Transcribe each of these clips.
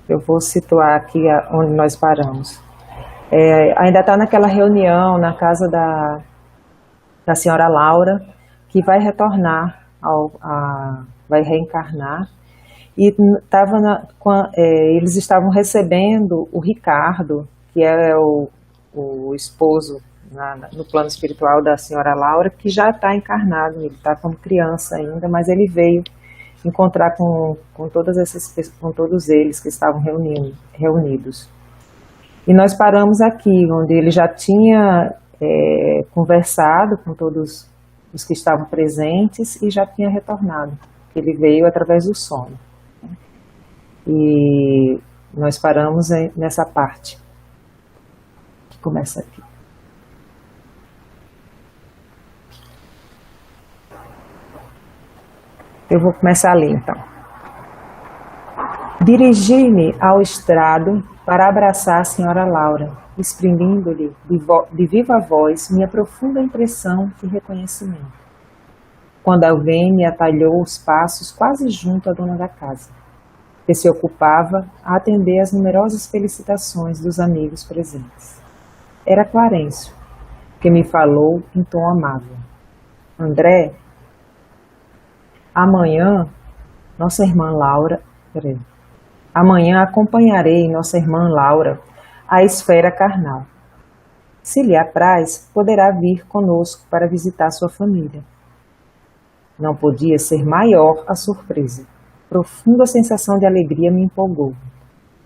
Eu vou situar aqui onde nós paramos. Ainda está naquela reunião na casa da senhora Laura, que vai retornar, vai reencarnar. E eles estavam recebendo o Ricardo, que é o esposo no plano espiritual da senhora Laura, que já está encarnado, ele está como criança ainda, mas ele veio encontrar com todos eles que estavam reunidos. E nós paramos aqui, onde ele já tinha conversado com todos os que estavam presentes e já tinha retornado. Ele veio através do sono. E nós paramos nessa parte, que começa aqui. Eu vou começar a ler, então. Dirigi-me ao estrado para abraçar a senhora Laura, exprimindo-lhe de viva voz minha profunda impressão de reconhecimento, quando alguém me atalhou os passos quase junto à dona da casa, que se ocupava a atender às numerosas felicitações dos amigos presentes. Era Clarencio, que me falou em tom amável. André, amanhã acompanharei nossa irmã Laura à esfera carnal. Se lhe apraz, poderá vir conosco para visitar sua família. Não podia ser maior a surpresa. Profunda sensação de alegria me empolgou,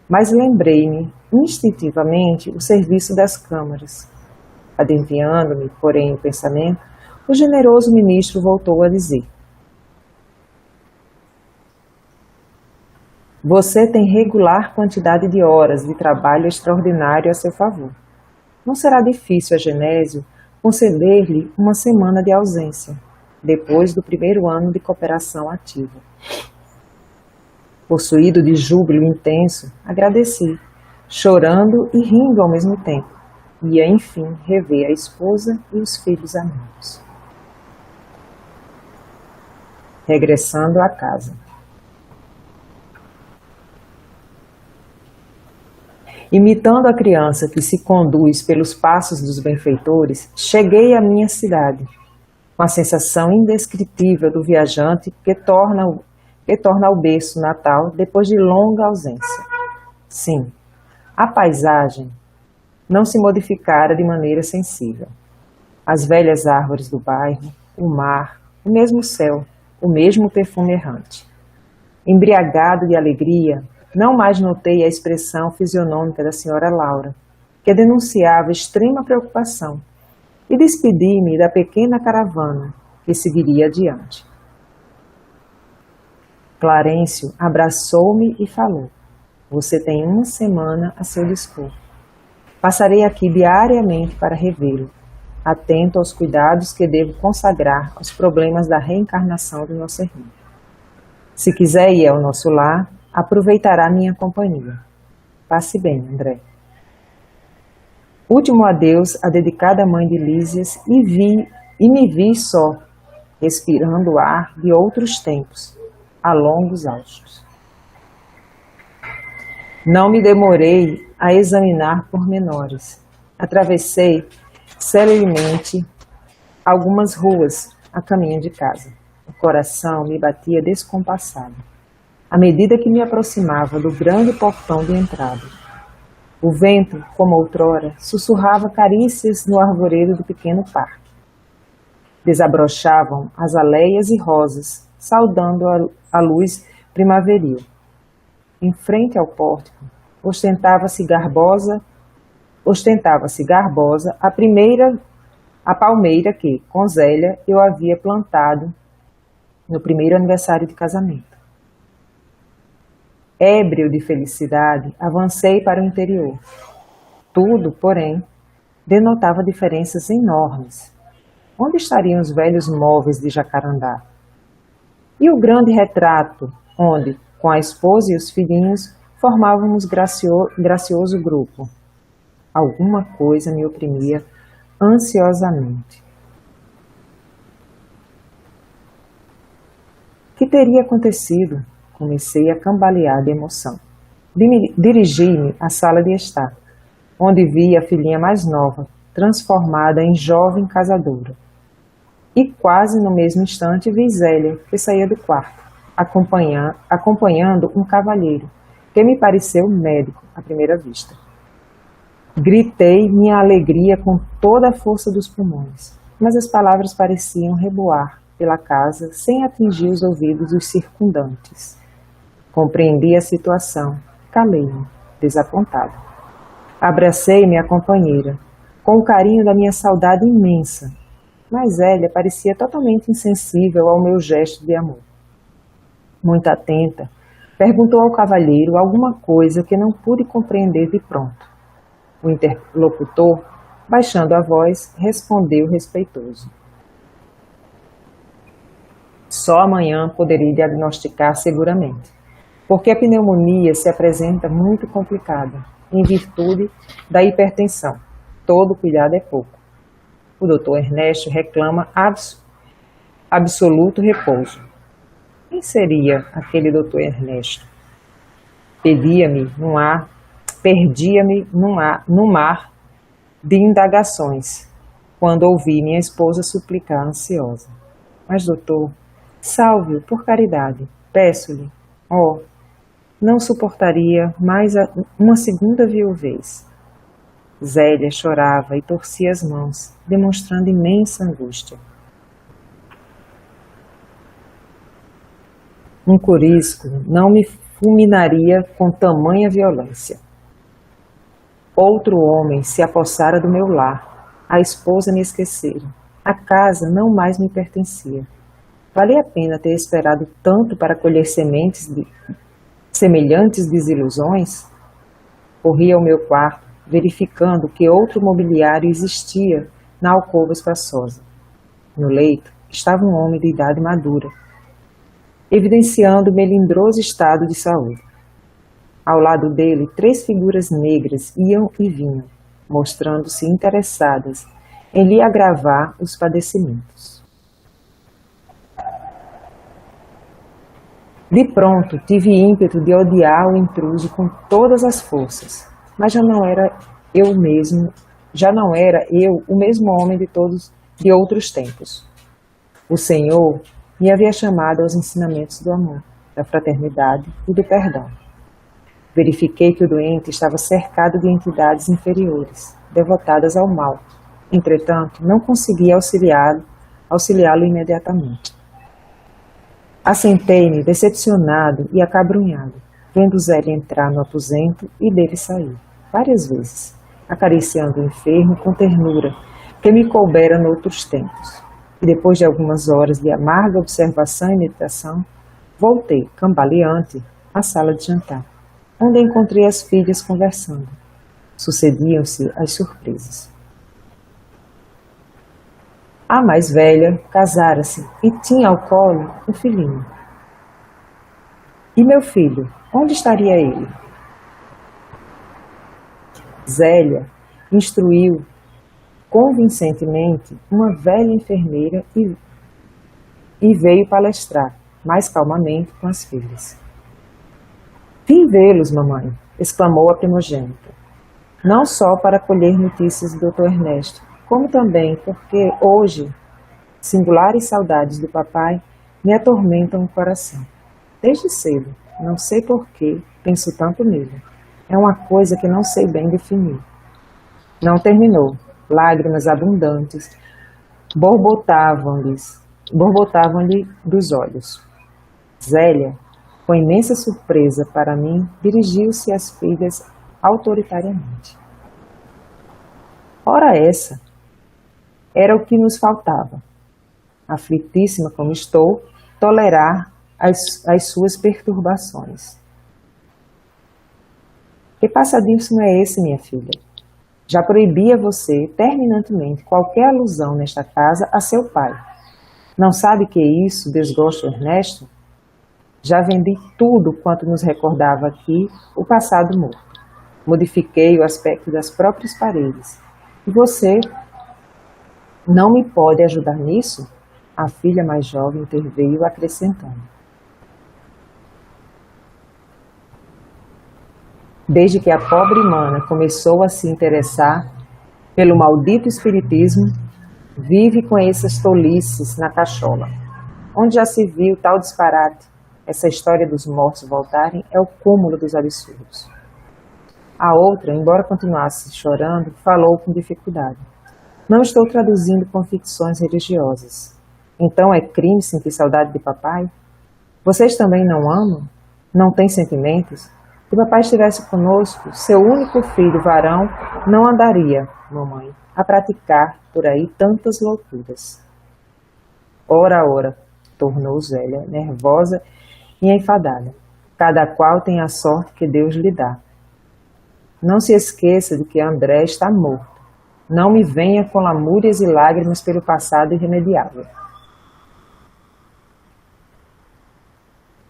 mas lembrei-me instintivamente o serviço das câmaras. Adivinhando-me, porém, o pensamento, o generoso ministro voltou a dizer: você tem regular quantidade de horas de trabalho extraordinário a seu favor. Não será difícil a Genésio conceder-lhe uma semana de ausência, depois do primeiro ano de cooperação ativa. Possuído de júbilo intenso, agradeci, chorando e rindo ao mesmo tempo. Ia, enfim, rever a esposa e os filhos amigos. Regressando à casa. Imitando a criança que se conduz pelos passos dos benfeitores, cheguei à minha cidade, com a sensação indescritível do viajante que torna ao berço natal depois de longa ausência. Sim, a paisagem não se modificara de maneira sensível. As velhas árvores do bairro, o mar, o mesmo céu, o mesmo perfume errante. Embriagado de alegria, não mais notei a expressão fisionômica da senhora Laura, que denunciava extrema preocupação, e despedi-me da pequena caravana que seguiria adiante. Clarencio abraçou-me e falou: você tem uma semana a seu dispor. Passarei aqui diariamente para revê-lo, atento aos cuidados que devo consagrar aos problemas da reencarnação do nosso irmão. Se quiser ir ao nosso lar, aproveitará minha companhia. Passe bem, André. Último adeus à dedicada mãe de Lísias e me vi só, respirando o ar de outros tempos, a longos haustos. Não me demorei a examinar pormenores. Atravessei celeremente algumas ruas a caminho de casa. O coração me batia descompassado, à medida que me aproximava do grande portão de entrada. O vento, como outrora, sussurrava carícias no arvoredo do pequeno parque. Desabrochavam as aleias e rosas, saudando a luz primaveril. Em frente ao pórtico, ostentava-se garbosa a palmeira que, com Zélia, eu havia plantado no primeiro aniversário de casamento. Ébrio de felicidade, avancei para o interior. Tudo, porém, denotava diferenças enormes. Onde estariam os velhos móveis de Jacarandá? E o grande retrato, onde, com a esposa e os filhinhos, formávamos gracioso grupo? Alguma coisa me oprimia ansiosamente. O que teria acontecido? Comecei a cambalear de emoção. Dirigi-me à sala de estar, onde vi a filhinha mais nova, transformada em jovem casadora. E quase no mesmo instante vi Zélia, que saía do quarto, acompanhando um cavalheiro, que me pareceu médico à primeira vista. Gritei minha alegria com toda a força dos pulmões, mas as palavras pareciam reboar pela casa sem atingir os ouvidos dos circundantes. Compreendi a situação, calei-me, desapontado. Abracei minha companheira, com o carinho da minha saudade imensa, mas Zélia parecia totalmente insensível ao meu gesto de amor. Muito atenta, perguntou ao cavalheiro alguma coisa que não pude compreender de pronto. O interlocutor, baixando a voz, respondeu respeitoso. Só amanhã poderia diagnosticar seguramente, porque a pneumonia se apresenta muito complicada, em virtude da hipertensão. Todo cuidado é pouco. O Dr. Ernesto reclama absoluto repouso. Quem seria aquele Dr. Ernesto? Perdia-me num mar de indagações, quando ouvi minha esposa suplicar ansiosa. Mas, doutor, salve-o por caridade, peço-lhe. Oh, não suportaria mais uma segunda viuvez. Zélia chorava e torcia as mãos, demonstrando imensa angústia. Um corisco não me fulminaria com tamanha violência. Outro homem se apossara do meu lar, a esposa me esquecera, a casa não mais me pertencia. Valia a pena ter esperado tanto para colher sementes de semelhantes desilusões? Corri ao meu quarto, verificando que outro mobiliário existia na alcova espaçosa. No leito estava um homem de idade madura, evidenciando melindroso estado de saúde. Ao lado dele, 3 figuras negras iam e vinham, mostrando-se interessadas em lhe agravar os padecimentos. De pronto, tive ímpeto de odiar o intruso com todas as forças, mas já não era eu o mesmo homem de outros tempos. O Senhor me havia chamado aos ensinamentos do amor, da fraternidade e do perdão. Verifiquei que o doente estava cercado de entidades inferiores, devotadas ao mal. Entretanto, não conseguia auxiliá-lo imediatamente. Assentei-me, decepcionado e acabrunhado, vendo Zélia entrar no aposento e dele sair, várias vezes, acariciando o enfermo com ternura que me coubera noutros tempos. E depois de algumas horas de amarga observação e meditação, voltei, cambaleante, à sala de jantar, onde encontrei as filhas conversando. Sucediam-se as surpresas. A mais velha casara-se e tinha ao colo um filhinho. E meu filho, onde estaria ele? Zélia instruiu convincentemente uma velha enfermeira e veio palestrar, mais calmamente, com as filhas. Vim vê-los, mamãe, exclamou a primogênita, não só para colher notícias do Dr. Ernesto, como também porque hoje singulares saudades do papai me atormentam o coração. Desde cedo, não sei porquê, penso tanto nele. É uma coisa que não sei bem definir. Não terminou. Lágrimas abundantes borbotavam-lhe dos olhos. Zélia, com imensa surpresa para mim, dirigiu-se às filhas autoritariamente. Ora essa, era o que nos faltava. Aflitíssima como estou, tolerar as suas perturbações. Que passadíssimo é esse, minha filha? Já proibi a você, terminantemente, qualquer alusão nesta casa a seu pai. Não sabe que isso desgosta o Ernesto? Já vendi tudo quanto nos recordava aqui o passado morto. Modifiquei o aspecto das próprias paredes. E você não me pode ajudar nisso? A filha mais jovem interveio acrescentando. desde que a pobre mana começou a se interessar pelo maldito espiritismo, vive com essas tolices na cachola. Onde já se viu tal disparate? Essa história dos mortos voltarem é o cúmulo dos absurdos. A outra, embora continuasse chorando, falou com dificuldade. Não estou traduzindo convicções religiosas. Então é crime sentir saudade de papai? Vocês também não amam? Não têm sentimentos? Se papai estivesse conosco, seu único filho varão não andaria, mamãe, a praticar por aí tantas loucuras. Ora, ora, tornou Zélia, nervosa e enfadada. Cada qual tem a sorte que Deus lhe dá. Não se esqueça de que André está morto. Não me venha com lamúrias e lágrimas pelo passado irremediável.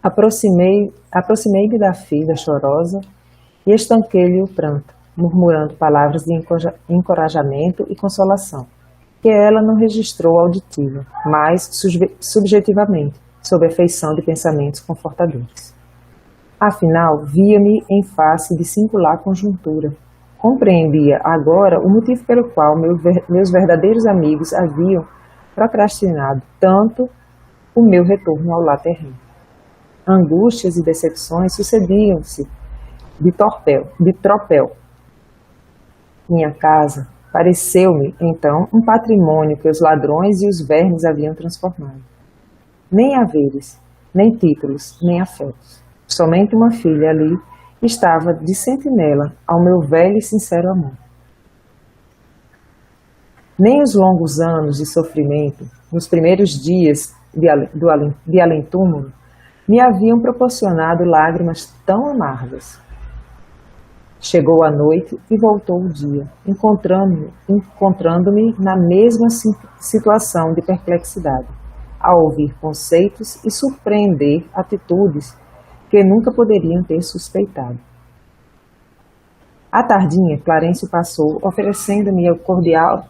Aproximei-me da filha chorosa e estanquei-lhe o pranto, murmurando palavras de encorajamento e consolação, que ela não registrou auditiva, mas subjetivamente, sob a feição de pensamentos confortadores. Afinal, via-me em face de singular conjuntura. Compreendia agora o motivo pelo qual meus verdadeiros amigos haviam procrastinado tanto o meu retorno ao lar terreno. Angústias e decepções sucediam-se de tropel. Minha casa pareceu-me, então, um patrimônio que os ladrões e os vermes haviam transformado. Nem haveres, nem títulos, nem afetos. Somente uma filha ali estava de sentinela ao meu velho e sincero amor. Nem os longos anos de sofrimento, nos primeiros dias de além-túmulo, me haviam proporcionado lágrimas tão amargas. Chegou a noite e voltou o dia, encontrando-me na mesma situação de perplexidade, a ouvir conceitos e surpreender atitudes que nunca poderiam ter suspeitado. À tardinha, Clarencio passou, oferecendo-me o cordial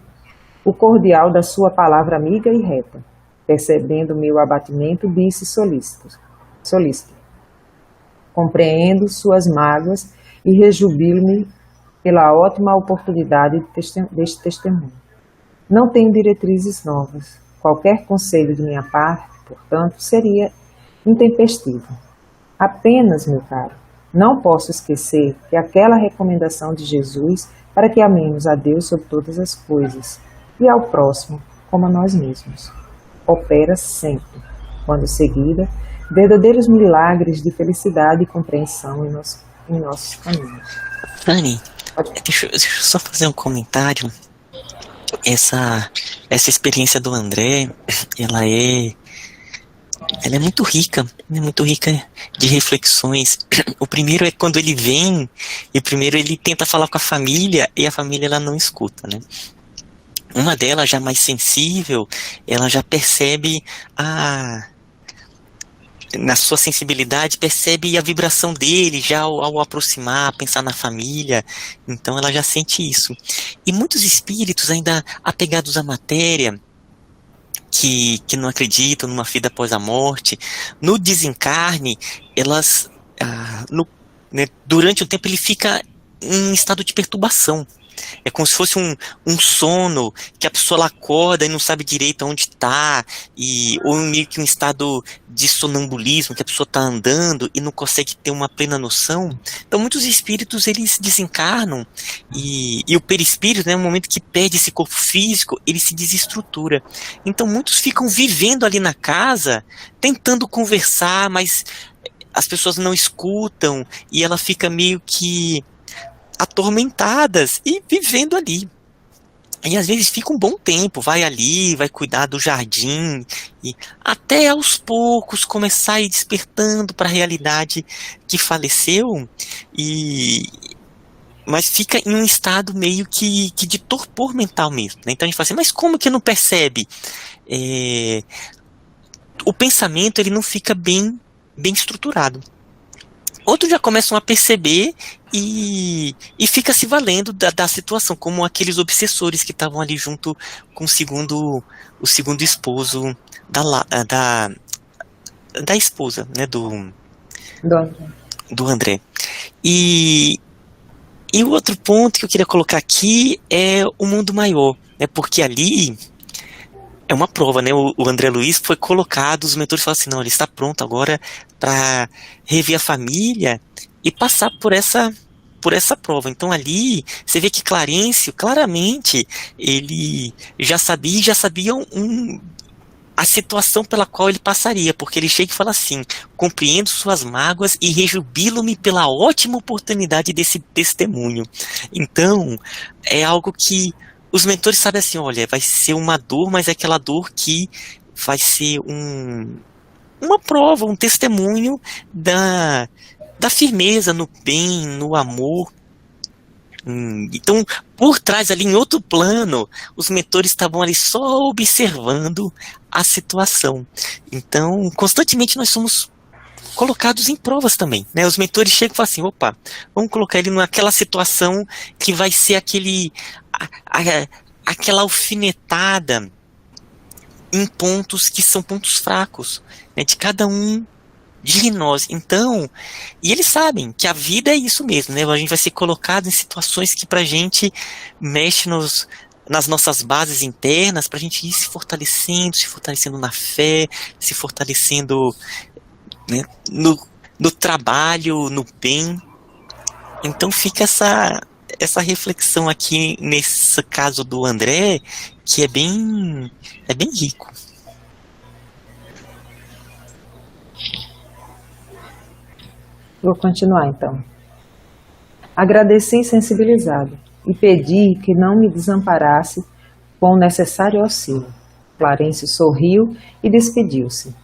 da sua palavra amiga e reta. Percebendo meu abatimento, disse solícito. Compreendo suas mágoas e rejubilo-me pela ótima oportunidade deste testemunho. Não tenho diretrizes novas. Qualquer conselho de minha parte, portanto, seria intempestivo. Apenas, meu caro, não posso esquecer que aquela recomendação de Jesus para que amemos a Deus sobre todas as coisas e ao próximo como a nós mesmos opera sempre, quando seguida, verdadeiros milagres de felicidade e compreensão em nossos caminhos. Anne, deixa eu só fazer um comentário. Essa experiência do André, ela é muito rica de reflexões. O primeiro é quando ele vem, e primeiro ele tenta falar com a família, e a família ela não escuta, né? Uma delas, já mais sensível, ela já percebe na sua sensibilidade, percebe a vibração dele já ao aproximar, pensar na família, então ela já sente isso. E muitos espíritos ainda apegados à matéria, que não acreditam numa vida após a morte, no desencarne, elas, durante o tempo ele fica em estado de perturbação. É como se fosse um sono, que a pessoa ela acorda e não sabe direito onde está, ou meio que um estado de sonambulismo, que a pessoa está andando e não consegue ter uma plena noção. Então muitos espíritos eles desencarnam, e o perispírito, né, no momento que perde esse corpo físico, ele se desestrutura. Então muitos ficam vivendo ali na casa, tentando conversar, mas as pessoas não escutam, e ela fica meio que atormentadas e vivendo ali. E às vezes fica um bom tempo, vai ali, vai cuidar do jardim, e até aos poucos começar a ir despertando para a realidade que faleceu, mas fica em um estado meio que de torpor mental mesmo, né? Então a gente fala assim, mas como que não percebe? O pensamento ele não fica bem estruturado. Outros já começam a perceber e fica se valendo da situação, como aqueles obsessores que estavam ali junto com o segundo esposo da esposa, né, do André. E o outro ponto que eu queria colocar aqui é o mundo maior, né? Porque ali é uma prova, né? O André Luiz foi colocado, os mentores falaram assim, não, ele está pronto agora para rever a família e passar por essa prova. Então ali você vê que Clarencio, claramente, ele já sabia a situação pela qual ele passaria, porque ele chega e fala assim, compreendo suas mágoas e rejubilo-me pela ótima oportunidade desse testemunho. Então, é algo que os mentores sabem assim, olha, vai ser uma dor, mas é aquela dor que vai ser uma prova, um testemunho da firmeza no bem, no amor. Então, por trás ali, em outro plano, os mentores estavam ali só observando a situação. Então, constantemente nós somos colocados em provas também, né? Os mentores chegam e falam assim, opa, vamos colocar ele naquela situação que vai ser aquela alfinetada em pontos que são pontos fracos, né, de cada um de nós. Então, e eles sabem que a vida é isso mesmo, né? A gente vai ser colocado em situações que pra gente mexe nas nossas bases internas, pra gente ir se fortalecendo na fé, se fortalecendo, né, no trabalho, no bem. Então fica essa reflexão aqui nesse caso do André, que é bem rico. Vou continuar então. Agradeci sensibilizado e pedi que não me desamparasse com o necessário auxílio. Clarencio sorriu e despediu-se.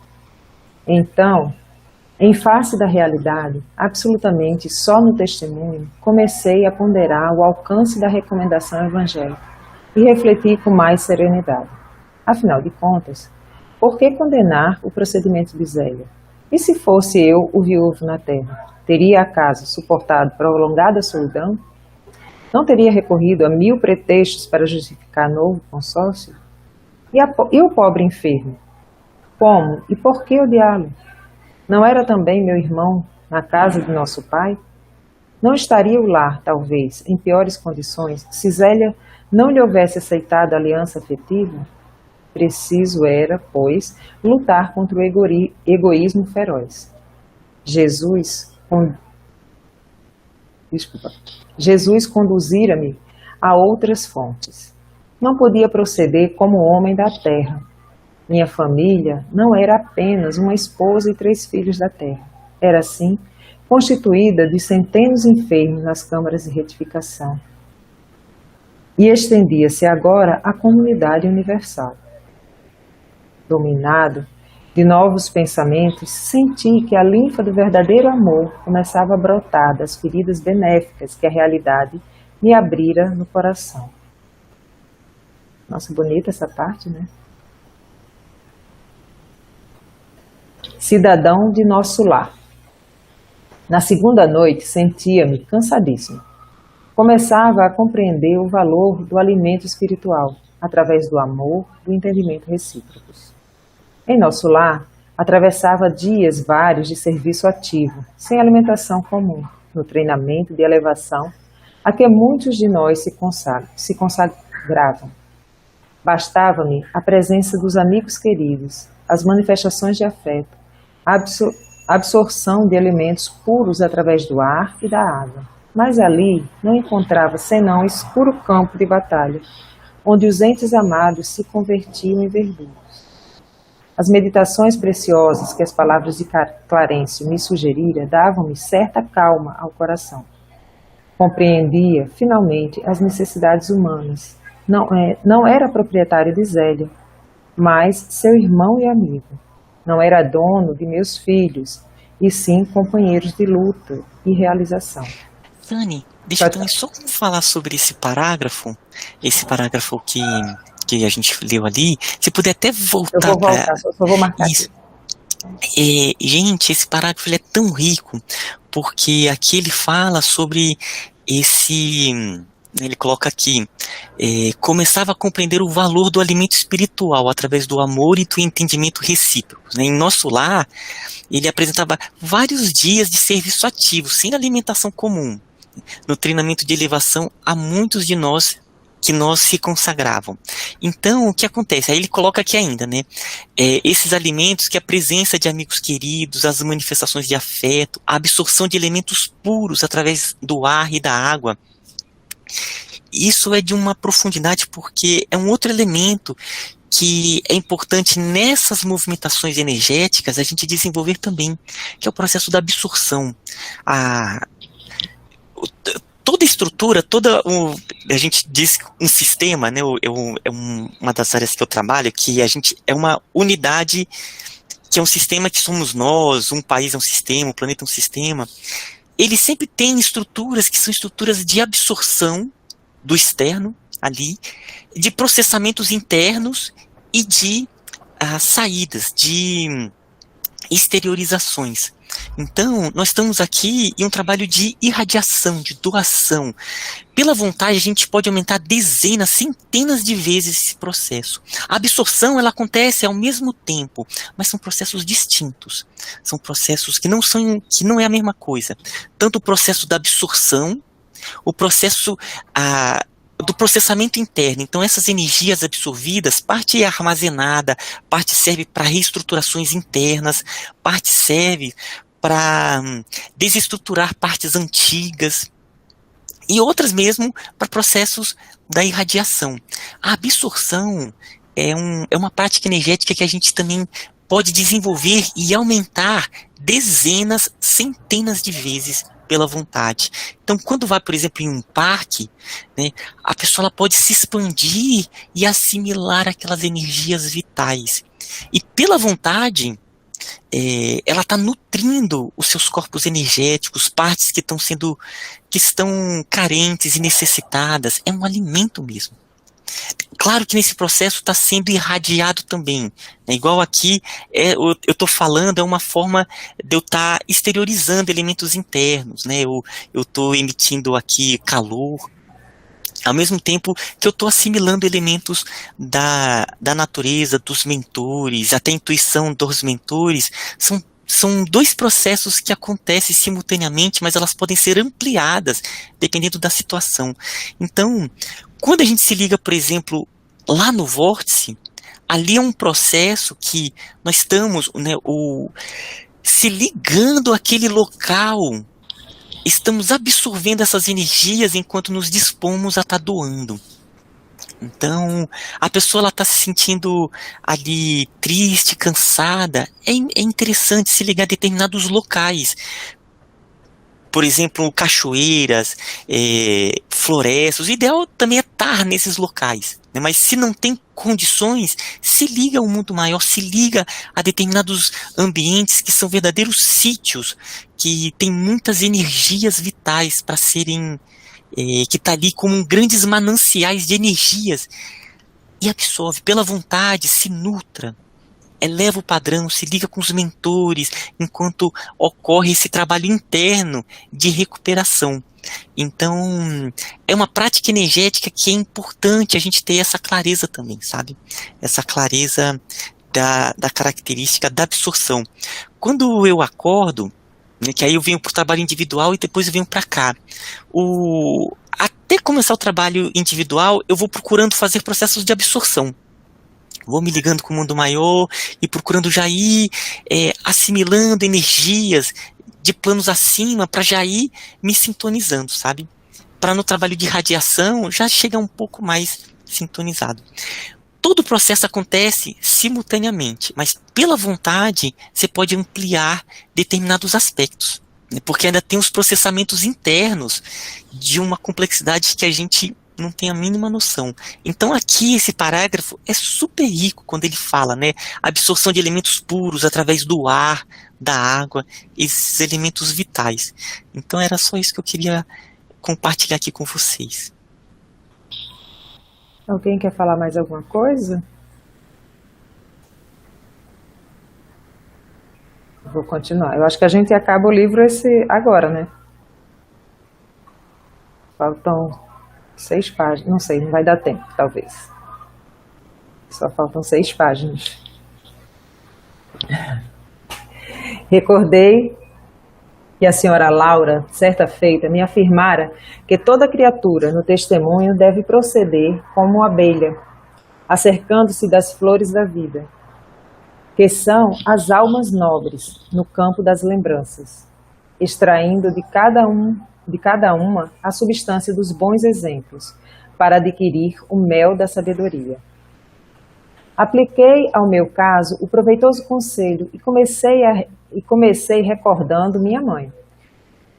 Então, em face da realidade, absolutamente só no testemunho, comecei a ponderar o alcance da recomendação evangélica e refleti com mais serenidade. Afinal de contas, por que condenar o procedimento de Zélia? E se fosse eu o viúvo na terra? Teria acaso suportado prolongada solidão? Não teria recorrido a 1000 pretextos para justificar novo consórcio? E o pobre enfermo? Como e por que odiá-lo? Não era também meu irmão na casa de nosso pai? Não estaria o lar, talvez, em piores condições, se Zélia não lhe houvesse aceitado a aliança afetiva? Preciso era, pois, lutar contra o egoísmo feroz. Jesus conduzira-me a outras fontes. Não podia proceder como homem da terra. Minha família não era apenas uma esposa e 3 filhos da terra. Era, sim, constituída de centenas enfermos nas câmaras de retificação. E estendia-se agora à comunidade universal. Dominado de novos pensamentos, senti que a linfa do verdadeiro amor começava a brotar das feridas benéficas que a realidade me abrira no coração. Nossa, bonita essa parte, né? Cidadão de nosso lar. Na segunda noite, sentia-me cansadíssimo. Começava a compreender o valor do alimento espiritual, através do amor, do entendimento recíprocos. Em nosso lar, atravessava dias vários de serviço ativo, sem alimentação comum, no treinamento de elevação a que muitos de nós se consagravam. Bastava-me a presença dos amigos queridos, as manifestações de afeto, a absorção de alimentos puros através do ar e da água. Mas ali não encontrava senão escuro campo de batalha, onde os entes amados se convertiam em verdugos. As meditações preciosas que as palavras de Clarencio me sugerira davam-me certa calma ao coração. Compreendia, finalmente, as necessidades humanas. Não era proprietário de Zélia, mas seu irmão e amigo. Não era dono de meus filhos, e sim companheiros de luta e realização. Dani, deixa eu também só falar sobre esse parágrafo que a gente leu ali. Se puder até voltar. Eu vou voltar, só vou marcar isso. Gente, esse parágrafo ele é tão rico, porque aqui ele fala sobre ele coloca aqui, começava a compreender o valor do alimento espiritual através do amor e do entendimento recíproco. Né? Em nosso lar, ele apresentava vários dias de serviço ativo, sem alimentação comum. no treinamento de elevação a muitos de nós que nós se consagravam. Então, o que acontece? Aí ele coloca aqui ainda, né? Esses alimentos, que a presença de amigos queridos, as manifestações de afeto, a absorção de elementos puros através do ar e da água. Isso é de uma profundidade porque é um outro elemento que é importante nessas movimentações energéticas a gente desenvolver também, que é o processo da absorção. Toda estrutura, a gente diz um sistema, né, uma das áreas que eu trabalho, que a gente é uma unidade, que é um sistema que somos nós, um país é um sistema, um planeta é um sistema. Ele sempre tem estruturas que são estruturas de absorção do externo ali, de processamentos internos e de saídas, de exteriorizações. Então, nós estamos aqui em um trabalho de irradiação, de doação. Pela vontade, a gente pode aumentar dezenas, centenas de vezes esse processo. A absorção, ela acontece ao mesmo tempo, mas são processos distintos. São processos que não é a mesma coisa. Tanto o processo da absorção, o processo do processamento interno. Então, essas energias absorvidas, parte é armazenada, parte serve para reestruturações internas, parte serve para desestruturar partes antigas, e outras mesmo para processos da irradiação. A absorção é uma prática energética que a gente também pode desenvolver e aumentar dezenas, centenas de vezes pela vontade. Então, quando vai, por exemplo, em um parque, né, a pessoa ela pode se expandir e assimilar aquelas energias vitais. E pela vontade, ela está nutrindo os seus corpos energéticos, partes que estão carentes e necessitadas. É um alimento mesmo. Claro que nesse processo está sendo irradiado também, né? Igual aqui, eu estou falando, é uma forma de eu estar exteriorizando elementos internos, né? Eu estou emitindo aqui calor, ao mesmo tempo que eu estou assimilando elementos da natureza, dos mentores, até a intuição dos mentores. São dois processos que acontecem simultaneamente, mas elas podem ser ampliadas dependendo da situação. Então, quando a gente se liga, por exemplo, lá no vórtice, ali é um processo que nós estamos, né, se ligando àquele local, estamos absorvendo essas energias enquanto nos dispomos a estar doando. Então, a pessoa está se sentindo ali triste, cansada. É interessante se ligar a determinados locais. Por exemplo, cachoeiras, florestas. O ideal também é estar nesses locais, né? Mas se não tem condições, se liga ao mundo maior, se liga a determinados ambientes que são verdadeiros sítios, que tem muitas energias vitais para serem, que está ali como grandes mananciais de energias, e absorve pela vontade, se nutra. Eleva o padrão, se liga com os mentores, enquanto ocorre esse trabalho interno de recuperação. Então, é uma prática energética que é importante a gente ter essa clareza também, sabe? Essa clareza da característica da absorção. Quando eu acordo, né, que aí eu venho para o trabalho individual e depois eu venho para cá. Até começar o trabalho individual, eu vou procurando fazer processos de absorção. Vou me ligando com o mundo maior e procurando já ir assimilando energias de planos acima para já ir me sintonizando, sabe? Para no trabalho de radiação já chegar um pouco mais sintonizado. Todo o processo acontece simultaneamente, mas pela vontade você pode ampliar determinados aspectos, né? Porque ainda tem os processamentos internos de uma complexidade que a gente não tem a mínima noção. Então aqui esse parágrafo é super rico quando ele fala, né, absorção de elementos puros através do ar, da água, esses elementos vitais. Então era só isso que eu queria compartilhar aqui com vocês. Alguém quer falar mais alguma coisa? Vou continuar. Eu acho que a gente acaba o livro agora, né? Faltam 6 páginas, não sei, não vai dar tempo, talvez. Só faltam 6 páginas. Recordei E a senhora Laura, certa feita, me afirmara que toda criatura no testemunho deve proceder como uma abelha, acercando-se das flores da vida, que são as almas nobres no campo das lembranças, extraindo de cada uma a substância dos bons exemplos, para adquirir o mel da sabedoria. Apliquei ao meu caso o proveitoso conselho e comecei recordando minha mãe.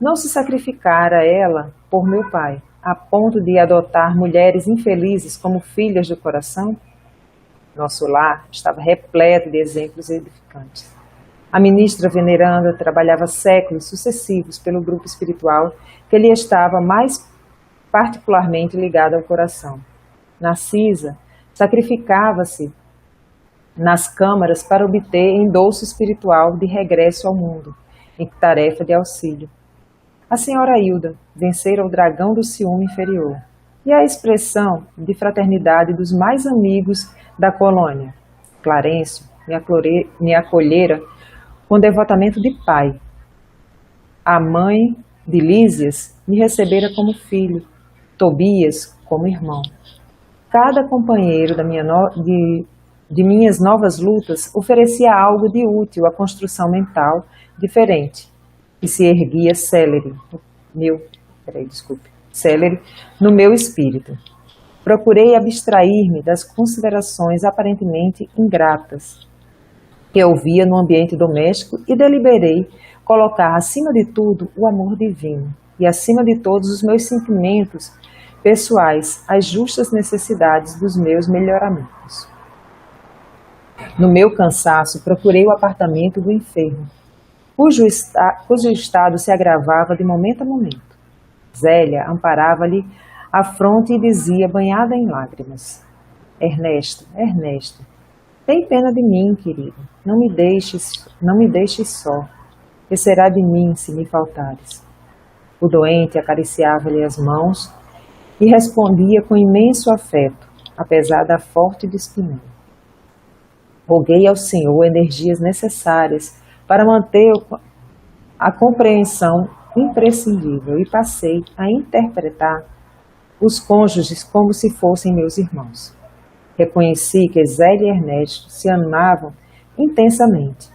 Não se sacrificara ela por meu pai, a ponto de adotar mulheres infelizes como filhas do coração? Nosso lar estava repleto de exemplos edificantes. A ministra veneranda trabalhava séculos sucessivos pelo grupo espiritual que lhe estava mais particularmente ligado ao coração. Narcisa sacrificava-se nas câmaras para obter endolço espiritual de regresso ao mundo, em tarefa de auxílio. A senhora Hilda vencera o dragão do ciúme inferior e a expressão de fraternidade dos mais amigos da colônia. Clarencio me acolhera com devotamento de pai. A mãe de Lísias me recebera como filho, Tobias como irmão. Cada companheiro de minhas novas lutas oferecia algo de útil à construção mental diferente e se erguia célere no meu espírito. Procurei abstrair-me das considerações aparentemente ingratas que eu via no ambiente doméstico e deliberei colocar acima de tudo o amor divino e acima de todos os meus sentimentos pessoais, as justas necessidades dos meus melhoramentos. No meu cansaço, procurei o apartamento do enfermo, cujo estado se agravava de momento a momento. Zélia amparava-lhe a fronte e dizia, banhada em lágrimas: Ernesto, Ernesto, tem pena de mim, querido. Não me deixes só. Que será de mim se me faltares? O doente acariciava-lhe as mãos e respondia com imenso afeto, apesar da forte dispneia. Roguei ao Senhor energias necessárias para manter a compreensão imprescindível e passei a interpretar os cônjuges como se fossem meus irmãos. Reconheci que Zélia e Ernesto se amavam intensamente